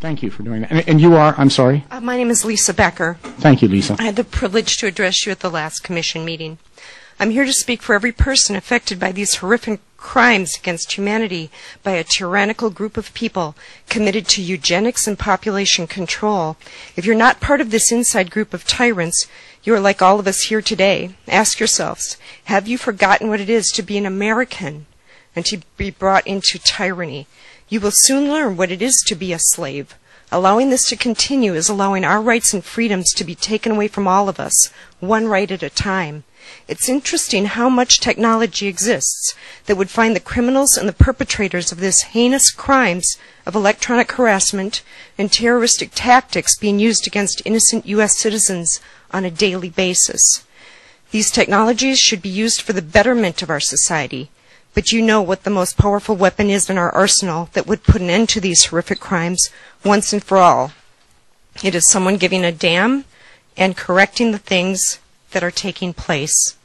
Thank you for doing that. And you are, I'm sorry? My name is Lisa Becker. Thank you, Lisa. I had the privilege to address you at the last commission meeting. I'm here to speak for every person affected by these horrific crimes against humanity by a tyrannical group of people committed to eugenics and population control. If you're not part of this inside group of tyrants, you are like all of us here today. Ask yourselves, have you forgotten what it is to be an American and to be brought into tyranny? You will soon learn what it is to be a slave. Allowing this to continue is allowing our rights and freedoms to be taken away from all of us, one right at a time. It's interesting how much technology exists that would find the criminals and the perpetrators of this heinous crimes of electronic harassment and terroristic tactics being used against innocent U.S. citizens on a daily basis. These technologies should be used for the betterment of our society. But you know what the most powerful weapon is in our arsenal that would put an end to these horrific crimes once and for all. It is someone giving a damn and correcting the things that are taking place.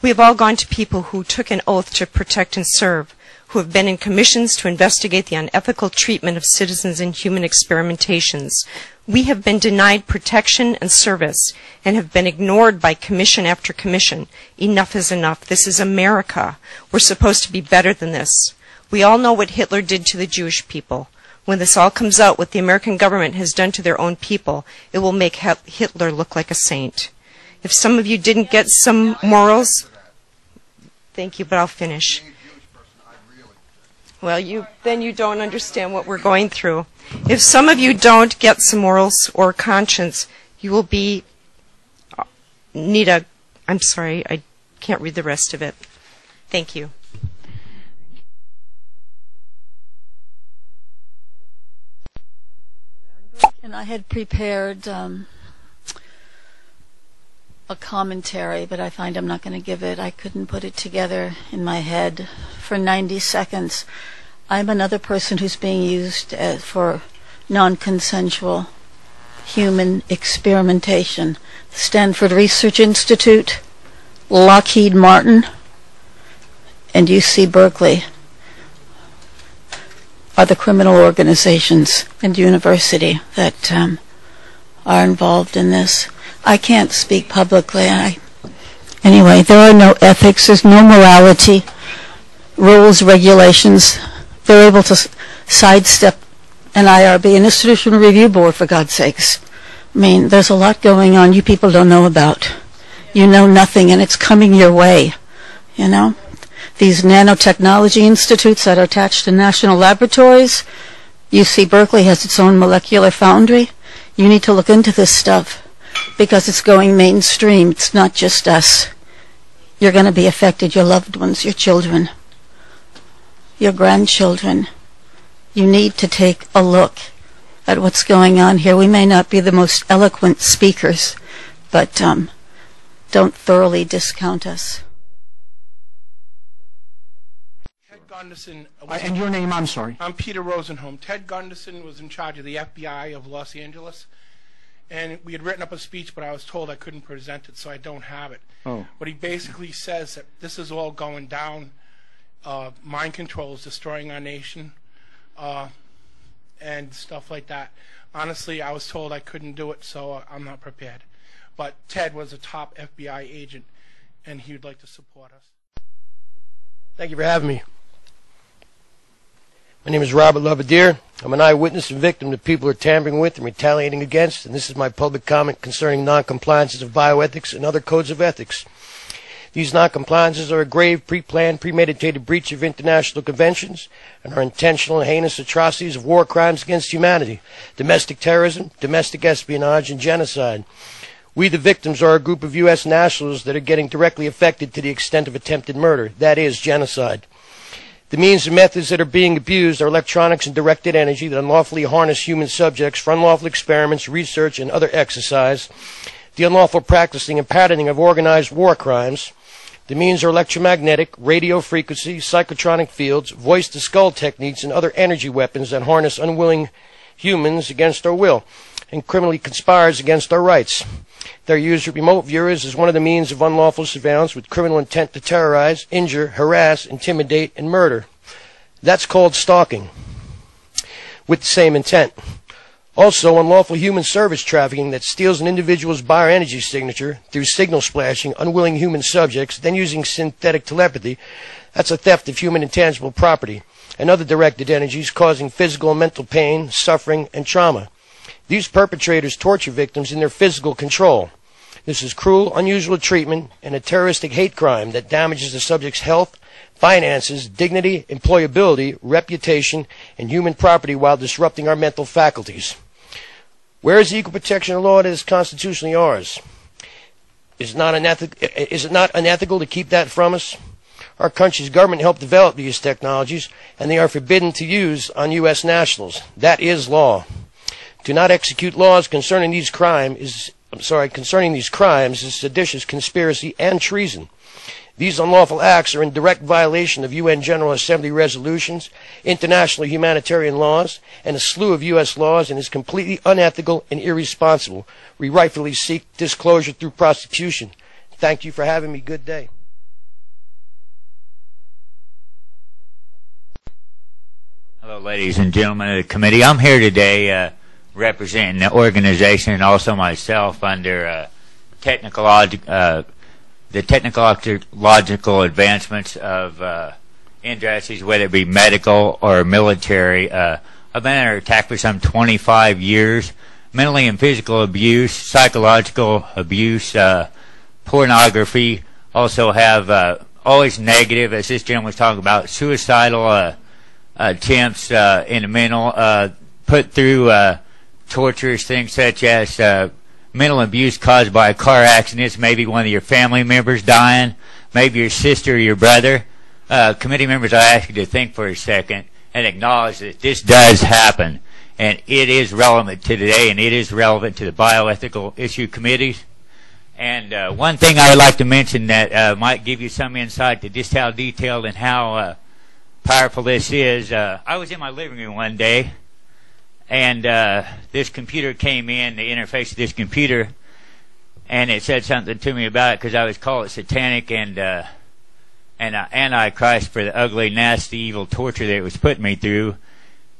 We have all gone to people who took an oath to protect and serve, who have been in commissions to investigate the unethical treatment of citizens in human experimentations. We have been denied protection and service and have been ignored by commission after commission. Enough is enough. This is America. We're supposed to be better than this. We all know what Hitler did to the Jewish people. When this all comes out, what the American government has done to their own people, it will make Hitler look like a saint. If some of you didn't get some morals, thank you, but I'll finish. Well, then you don't understand what we're going through. If some of you don't get some morals or conscience, you will I'm sorry, I can't read the rest of it. Thank you. And I had prepared a commentary, but I find I'm not going to give it. I couldn't put it together in my head for 90 seconds. I'm another person who's being used for non-consensual human experimentation. The Stanford Research Institute, Lockheed Martin, and UC Berkeley are the criminal organizations and university that are involved in this. I can't speak publicly. Anyway, there are no ethics, there's no morality, rules, regulations. They're able to sidestep an IRB, an institutional review board, for God's sakes. I mean, there's a lot going on you people don't know about. You know nothing, and it's coming your way, you know. These nanotechnology institutes that are attached to national laboratories, UC Berkeley has its own molecular foundry. You need to look into this stuff because it's going mainstream. It's not just us. You're going to be affected, your loved ones, your children, your grandchildren. You need to take a look at what's going on here. We may not be the most eloquent speakers, but don't thoroughly discount us. And your name, I'm sorry? I'm Peter Rosenholm. Ted Gunderson was in charge of the FBI of Los Angeles, and we had written up a speech, but I was told I couldn't present it, so I don't have it. Oh. But he basically says that this is all going down. Mind control is destroying our nation, and stuff like that. Honestly, I was told I couldn't do it, so I'm not prepared. But Ted was a top FBI agent, and he would like to support us. Thank you for having me. My name is Robert Lovadier. I'm an eyewitness and victim that people are tampering with and retaliating against, and this is my public comment concerning non-compliances of bioethics and other codes of ethics. These non-compliances are a grave, pre-planned, premeditated breach of international conventions and are intentional and heinous atrocities of war crimes against humanity, domestic terrorism, domestic espionage, and genocide. We, the victims, are a group of U.S. nationals that are getting directly affected to the extent of attempted murder, that is, genocide. The means and methods that are being abused are electronics and directed energy that unlawfully harness human subjects for unlawful experiments, research, and other exercise, the unlawful practicing and patterning of organized war crimes. The means are electromagnetic, radio frequency, psychotronic fields, voice-to-skull techniques, and other energy weapons that harness unwilling humans against our will and criminally conspires against our rights. They're used with remote viewers as one of the means of unlawful surveillance with criminal intent to terrorize, injure, harass, intimidate, and murder. That's called stalking, with the same intent. Also, unlawful human service trafficking that steals an individual's bioenergy signature through signal splashing unwilling human subjects, then using synthetic telepathy. That's a theft of human intangible property and other directed energies causing physical and mental pain, suffering, and trauma. These perpetrators torture victims in their physical control. This is cruel, unusual treatment and a terroristic hate crime that damages the subject's health, finances, dignity, employability, reputation, and human property while disrupting our mental faculties. Where is the equal protection law that is constitutionally ours? Is it not unethical to keep that from us? Our country's government helped develop these technologies, and they are forbidden to use on U.S. nationals. That is law. To not execute laws concerning these crimes is seditious conspiracy and treason. These unlawful acts are in direct violation of UN General Assembly resolutions, international humanitarian laws, and a slew of U.S. laws, and is completely unethical and irresponsible. We rightfully seek disclosure through prosecution. Thank you for having me. Good day. Hello, ladies and gentlemen of the committee. I'm here today representing the organization and also myself under the technological advancements of industries, whether it be medical or military. I've been under attack for some 25 years. Mentally and physical abuse, psychological abuse, pornography. Also have always negative, as this gentleman was talking about, suicidal attempts in the mental, put through torturous things such as mental abuse caused by car accidents, maybe one of your family members dying, maybe your sister or your brother. Committee members, I ask you to think for a second and acknowledge that this does happen, and it is relevant to today, and it is relevant to the bioethical issue committees. And one thing I would like to mention that might give you some insight to just how detailed and how powerful this is. I was in my living room one day, and this computer came in, the interface of this computer, and it said something to me about it because I was called satanic and antichrist for the ugly, nasty, evil torture that it was putting me through.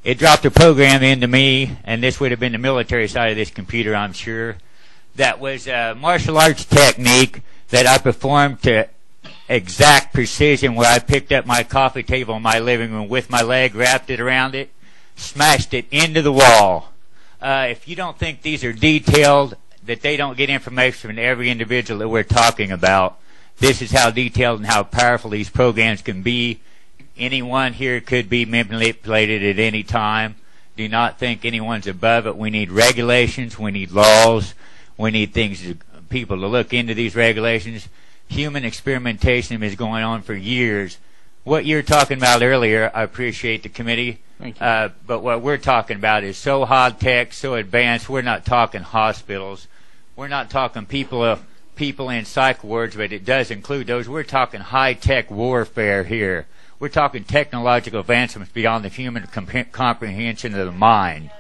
It dropped a program into me, and this would have been the military side of this computer, I'm sure, that was a martial arts technique that I performed to exact precision, where I picked up my coffee table in my living room with my leg, wrapped it around it, smashed it into the wall. If you don't think these are detailed, that they don't get information from every individual that we're talking about, this is how detailed and how powerful these programs can be. Anyone here could be manipulated at any time. Do not think anyone's above it. We need regulations. We need laws. We need people to look into these regulations. Human experimentation is going on for years. What you're talking about earlier, I appreciate the committee. Thank you. But what we're talking about is so high-tech, so advanced. We're not talking hospitals. We're not talking people in psych wards, but it does include those. We're talking high-tech warfare here. We're talking technological advancements beyond the human comprehension of the mind.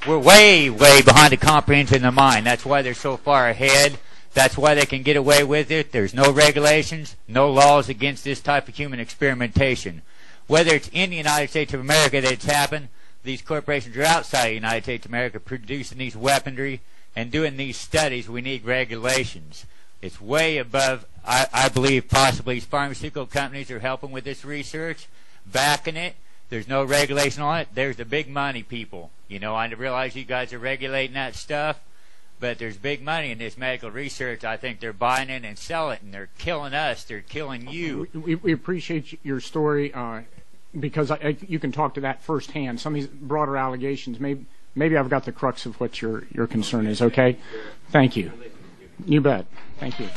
We're way, way behind the comprehension of the mind. That's why they're so far ahead. That's why they can get away with it. There's no regulations, no laws against this type of human experimentation. Whether it's in the United States of America that it's happened, these corporations are outside the United States of America producing these weaponry and doing these studies. We need regulations. It's way above, I believe, possibly pharmaceutical companies are helping with this research, backing it. There's no regulation on it. There's the big money people. You know, I realize you guys are regulating that stuff, but there's big money in this medical research. I think they're buying it and selling it, and they're killing us. They're killing you. We appreciate your story because you can talk to that firsthand. Some of these broader allegations, maybe I've got the crux of what your concern is, okay? Thank you. You bet. Thank you.